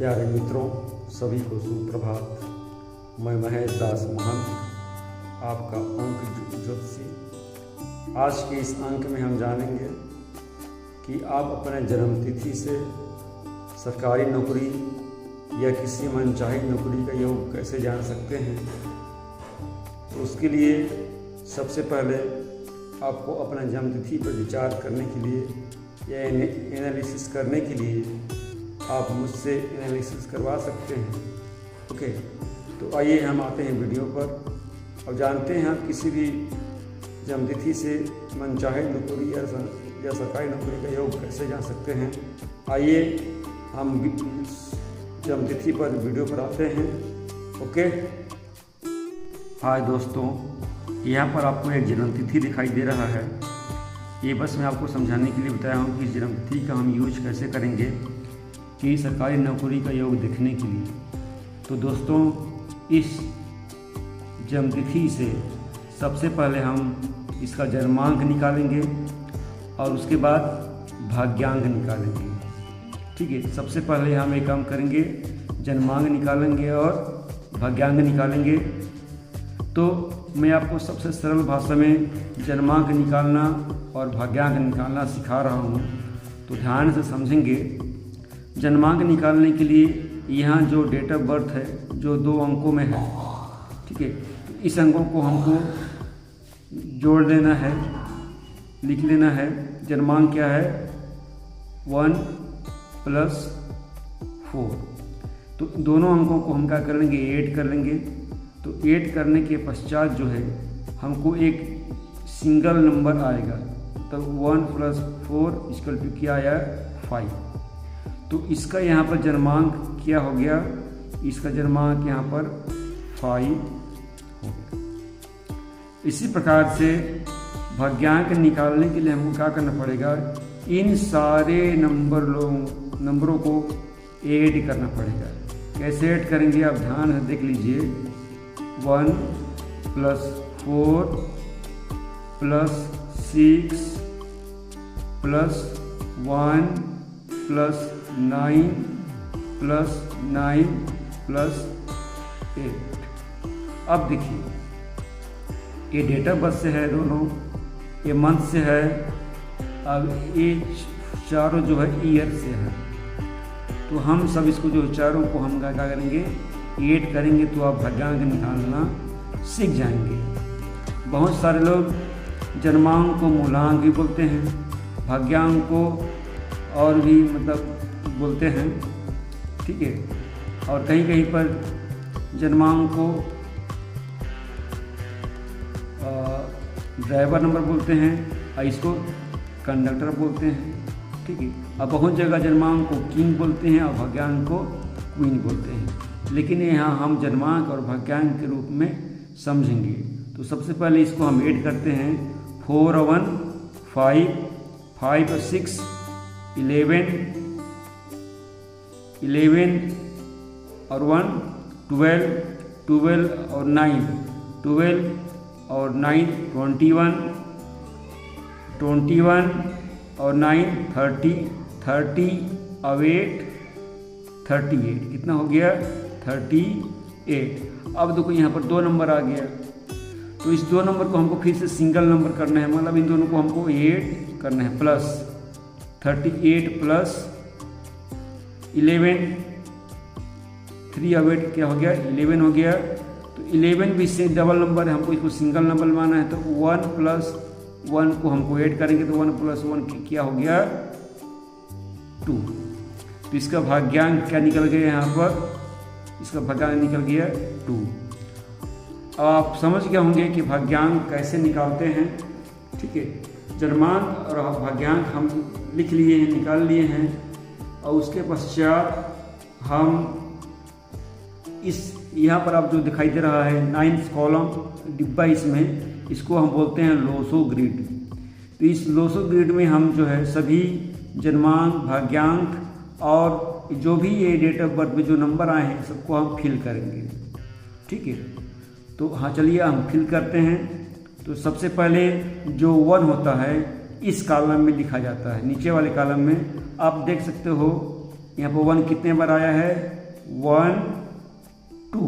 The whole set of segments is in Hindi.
प्यारे मित्रों, सभी को सुप्रभात। मैं महेश दास महंत, आपका अंक ज्योतिषी। आज के इस अंक में हम जानेंगे कि आप अपने जन्मतिथि से सरकारी नौकरी या किसी मनचाही नौकरी का योग कैसे जान सकते हैं। तो उसके लिए सबसे पहले आपको अपने जन्मतिथि पर विचार करने के लिए या एनालिसिस करने के लिए आप मुझसे एनालिसिस करवा सकते हैं। ओके, तो आइए हम आते हैं वीडियो पर और जानते हैं आप किसी भी जन्मतिथि से मनचाहे नौकरी या सरकारी नौकरी का योग कैसे जान सकते हैं। आइए हम जन्मतिथि पर वीडियो पर आते हैं। ओके, हाय दोस्तों, यहाँ पर आपको एक जन्मतिथि दिखाई दे रहा है। ये बस मैं आपको समझाने के लिए बताया हूँ कि जन्मतिथि का हम यूज कैसे करेंगे कि सरकारी नौकरी का योग देखने के लिए। तो दोस्तों, इस जन्मतिथि से सबसे पहले हम इसका जन्मांक निकालेंगे और उसके बाद भाग्यांक निकालेंगे। ठीक है, सबसे पहले हम एक काम करेंगे, जन्मांक निकालेंगे और भाग्यांक निकालेंगे। तो मैं आपको सबसे सरल भाषा में जन्मांक निकालना और भाग्यांक निकालना सिखा रहा हूँ, तो ध्यान से समझेंगे। जन्मांक निकालने के लिए यहाँ जो डेट ऑफ बर्थ है जो 2 अंकों में है, ठीक है, तो इस अंकों को हमको जोड़ देना है, लिख लेना है। जन्मांक क्या है? 1 + 4। तो दोनों अंकों को हम क्या कर लेंगे? 8 कर लेंगे। तो 8 करने के पश्चात जो है हमको एक सिंगल नंबर आएगा। तो 1 + 4 = क्या आया? 5। तो इसका यहाँ पर जन्मांक क्या हो गया? इसका जन्मांक यहाँ पर 5 हो गया। इसी प्रकार से भाग्यांक निकालने के लिए हमको क्या करना पड़ेगा? इन सारे नंबरों को ऐड करना पड़ेगा। कैसे ऐड करेंगे आप ध्यान से देख लीजिए। 1 + 4 + 6 + 1 + 9 + 9 + 8। अब देखिए, ये डेट ऑफ बर्थ से है दोनों, ये मंथ से है, अब ये चारों जो है ईयर से है। तो हम सब इसको जो चारों को हम क्या करेंगे? ऐड करेंगे तो आप भाग्यांक निकालना सीख जाएंगे। बहुत सारे लोग जन्मांक को मूलांक भी बोलते हैं, भाग्यांक को और भी बोलते हैं, ठीक है। और कहीं कहीं पर जन्मांक को ड्राइवर नंबर बोलते हैं और इसको कंडक्टर बोलते हैं, ठीक है। अब बहुत जगह जन्मांक को किंग बोलते हैं और भाग्यांक को क्वीन बोलते हैं, लेकिन यहाँ हम जन्मांक और भाग्यांक के रूप में समझेंगे। तो सबसे पहले इसको हम ऐड करते हैं। 4 और 1 5, 5 और 6 11, 11 और 1 12, 12 और 9 12 और 9 21, 21 और 9 30, 30 और 8 38। कितना हो गया? 38। अब देखो यहाँ पर 2 नंबर आ गया। तो इस 2 नंबर को हमको फिर से सिंगल नंबर करना है, मतलब इन दोनों को हमको ऐड करना है। प्लस 38 + 11, 3 और 8 क्या हो गया? 11 हो गया। तो 11 भी से डबल नंबर है, हमको इसको सिंगल नंबर माना है। तो 1 + 1 को हमको ऐड करेंगे तो 1 + 1 क्या हो गया? 2। तो इसका भाग्यांक क्या निकल गया यहाँ पर? इसका भाग्यांक निकल गया 2। अब आप समझ गए होंगे कि भाग्यांक कैसे निकालते हैं, ठीक है। जन्मांक और भाग्यांक हम लिख लिए हैं, निकाल लिए हैं, और उसके पश्चात हम इस यहाँ पर आप जो दिखाई दे रहा है 9th कॉलम डिब्बा, इसमें इसको हम बोलते हैं लोसो ग्रिड। तो इस लोसो ग्रिड में हम जो है सभी जन्मांक, भाग्यांक और जो भी ये डेट ऑफ बर्थ में जो नंबर आए हैं सबको हम फिल करेंगे, ठीक है। तो हाँ, चलिए हम फिल करते हैं। तो सबसे पहले जो 1 होता है इस कॉलम में लिखा जाता है। नीचे वाले कॉलम में आप देख सकते हो यहाँ पर 1 कितने बार आया है, 1 2,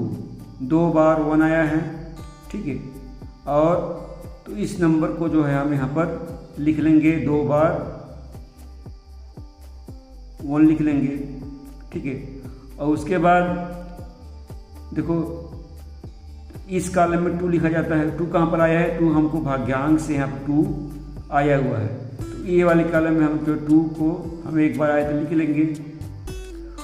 2 बार 1 आया है, ठीक है। और तो इस नंबर को जो है हम यहाँ पर लिख लेंगे, 2 बार 1 लिख लेंगे, ठीक है। और उसके बाद देखो इस कॉलम में 2 लिखा जाता है। 2 कहाँ पर आया है, 2 हमको भाग्यांक से यहाँ पर 2 आया हुआ है, तो ये वाले कॉलम में हम जो 2 को हम एक बार आया तो लिख लेंगे।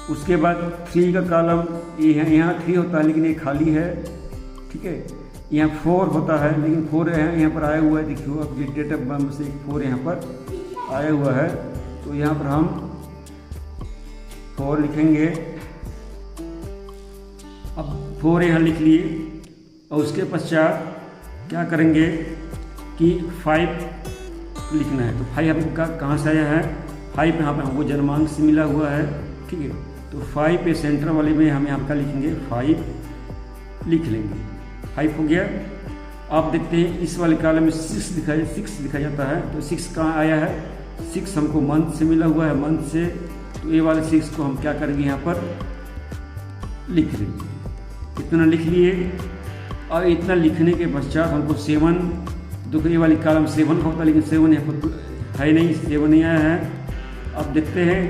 उसके बाद 3 का कॉलम, यहाँ 3 होता है लेकिन ये खाली है, ठीक है। यहाँ 4 होता है लेकिन 4 यहाँ पर आया हुआ है, देखियो अब डेट ऑफ बर्थ से 4 यहाँ पर आया हुआ है, तो यहाँ पर हम 4 लिखेंगे। अब 4 यहाँ लिख लिए और उसके पश्चात क्या करेंगे कि 5 लिखना है। तो 5 आपका कहाँ से आया है, 5 यहाँ पर हमको जन्मांक से मिला हुआ है, ठीक है। तो 5 पे सेंटर वाले में हम यहाँ का लिखेंगे, 5 लिख लेंगे, 5 हो गया। आप देखते हैं इस वाले कॉलम में 6 लिखा जाता है, तो 6 कहाँ आया है, 6 हमको मंथ से मिला हुआ है, मंथ से, तो ये वाले 6 को हम क्या करेंगे यहाँ पर लिख लेंगे। इतना लिख लिए और इतना लिखने के पश्चात हमको 7, देखो ये वाली कॉलम 7 होता है लेकिन 7 यहाँ पर है नहीं, 7 नहीं आया है। अब देखते हैं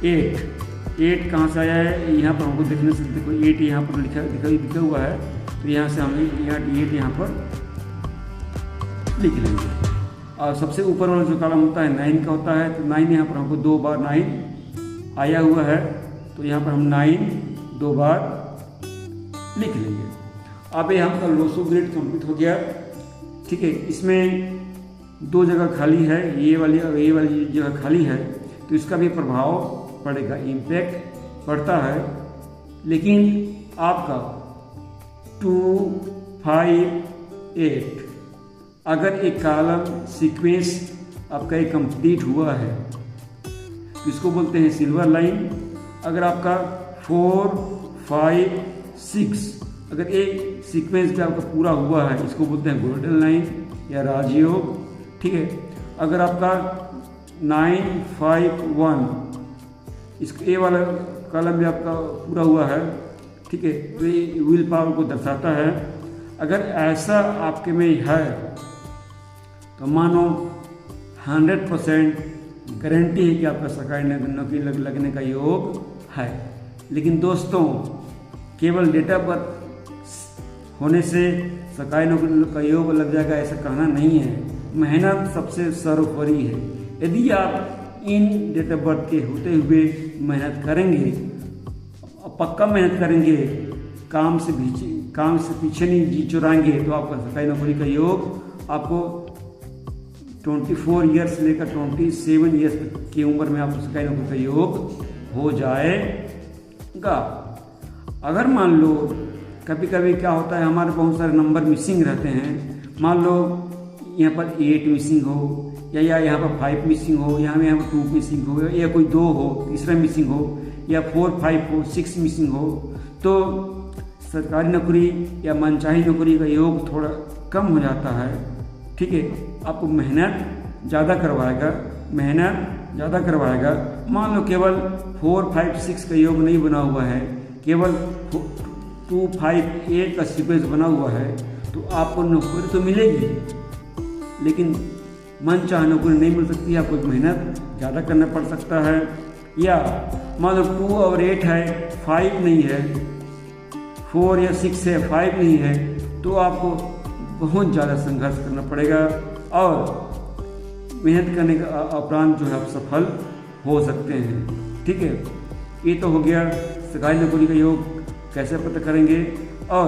8 कहाँ से आया है, यहाँ पर हमको देखने से देखो 8 यहाँ पर लिखा हुआ है, तो यहाँ से हम 8 यहाँ पर लिख लेंगे। और सबसे ऊपर वाला जो कॉलम होता है 9 का होता है, तो 9 यहाँ पर हमको 2 बार 9 आया हुआ है, तो यहाँ पर हम 9 2 बार लिख लेंगे। अब ये हमका लोसो ग्रेड कंप्लीट हो गया, ठीक है। इसमें 2 जगह खाली है, ये वाली जगह खाली है, तो इसका भी प्रभाव पड़ेगा, इम्पैक्ट पड़ता है। लेकिन आपका 2 5 8 अगर एक कॉलम सीक्वेंस आपका एक कंप्लीट हुआ है तो इसको बोलते हैं सिल्वर लाइन। अगर आपका 4 5 6 अगर एक सीक्वेंस पे आपका पूरा हुआ है, इसको बोलते हैं गोल्डन लाइन या राजयोग, ठीक है। अगर आपका 9 5 1 इस ए वाला कॉलम भी आपका पूरा हुआ है, ठीक है, तो ये विल पावर को दर्शाता है। अगर ऐसा आपके में है तो मानो 100% गारंटी है कि आपका सरकारी नौकरी लगने का योग है। लेकिन दोस्तों केवल डेट ऑफ बर्थ होने से सरकारी नौकरी का योग लग जाएगा ऐसा कहना नहीं है। मेहनत सबसे सर्वोपरि है। यदि आप इन डेट ऑफ बर्थ के होते हुए मेहनत करेंगे, पक्का मेहनत करेंगे, काम से पीछे नहीं जी चुराएंगे, तो आपका सरकारी नौकरी का योग आपको 24 ईयर्स से लेकर 27 ईयर्स की उम्र में आपको सरकारी नौकरी का योग हो जाएगा। अगर मान लो कभी कभी क्या होता है, हमारे बहुत सारे नंबर मिसिंग रहते हैं, मान लो यहाँ पर 8 मिसिंग हो या यहाँ पर 5 मिसिंग हो, यहाँ पर 2 मिसिंग हो, या कोई 2 हो, तीसरा मिसिंग हो, या 4 5 हो, 6 मिसिंग हो, तो सरकारी नौकरी या मनचाही नौकरी का योग थोड़ा कम हो जाता है, ठीक है। आपको मेहनत ज़्यादा करवाएगा। मान लो केवल 4 5 6 का योग नहीं बना हुआ है, केवल 2 5 8 का सीक्वेंस बना हुआ है, तो आपको नौकरी तो मिलेगी लेकिन मन चाह नौकरी नहीं मिल सकती, आपको मेहनत ज़्यादा करना पड़ सकता है। या मान लो 2 और 8 है, 5 नहीं है, 4 या 6 है, 5 नहीं है, तो आपको बहुत ज़्यादा संघर्ष करना पड़ेगा और मेहनत करने का उपरांत जो है आप सफल हो सकते हैं, ठीक है। ये तो हो गया सरकारी नौकरी का योग कैसे पता करेंगे। और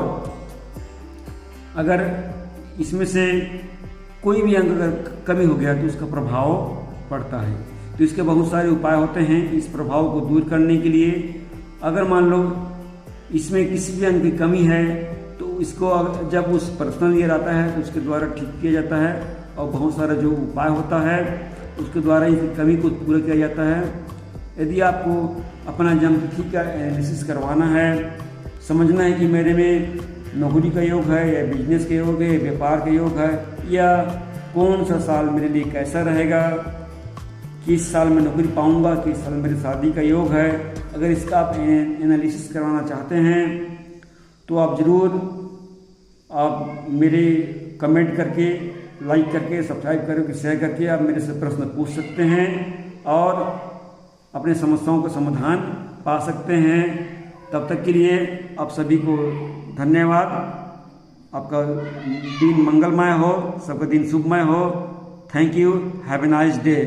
अगर इसमें से कोई भी अंक अगर कमी हो गया तो उसका प्रभाव पड़ता है, तो इसके बहुत सारे उपाय होते हैं इस प्रभाव को दूर करने के लिए। अगर मान लो इसमें किसी भी अंक की कमी है तो इसको जब उस पर्सनल ईयर आता है तो उसके द्वारा ठीक किया जाता है, और बहुत सारा जो उपाय होता है उसके द्वारा इस कमी को पूरा किया जाता है। यदि आपको अपना जन्मतिथि का एनालिसिस करवाना है, समझना है कि मेरे में नौकरी का योग है या बिजनेस का योग है, व्यापार का योग है, या कौन सा साल मेरे लिए कैसा रहेगा, कि इस साल मैं नौकरी पाऊंगा, कि इस साल मेरी शादी का योग है। अगर इसका आप एनालिसिस करवाना चाहते हैं तो आप ज़रूर आप मेरे कमेंट करके, लाइक करके, सब्सक्राइब करके, शेयर करके आप मेरे से प्रश्न पूछ सकते हैं और अपने समस्याओं का समाधान पा सकते हैं। तब तक के लिए आप सभी को धन्यवाद। आपका दिन मंगलमय हो, सबका दिन शुभमय हो। Thank you. Have a nice day.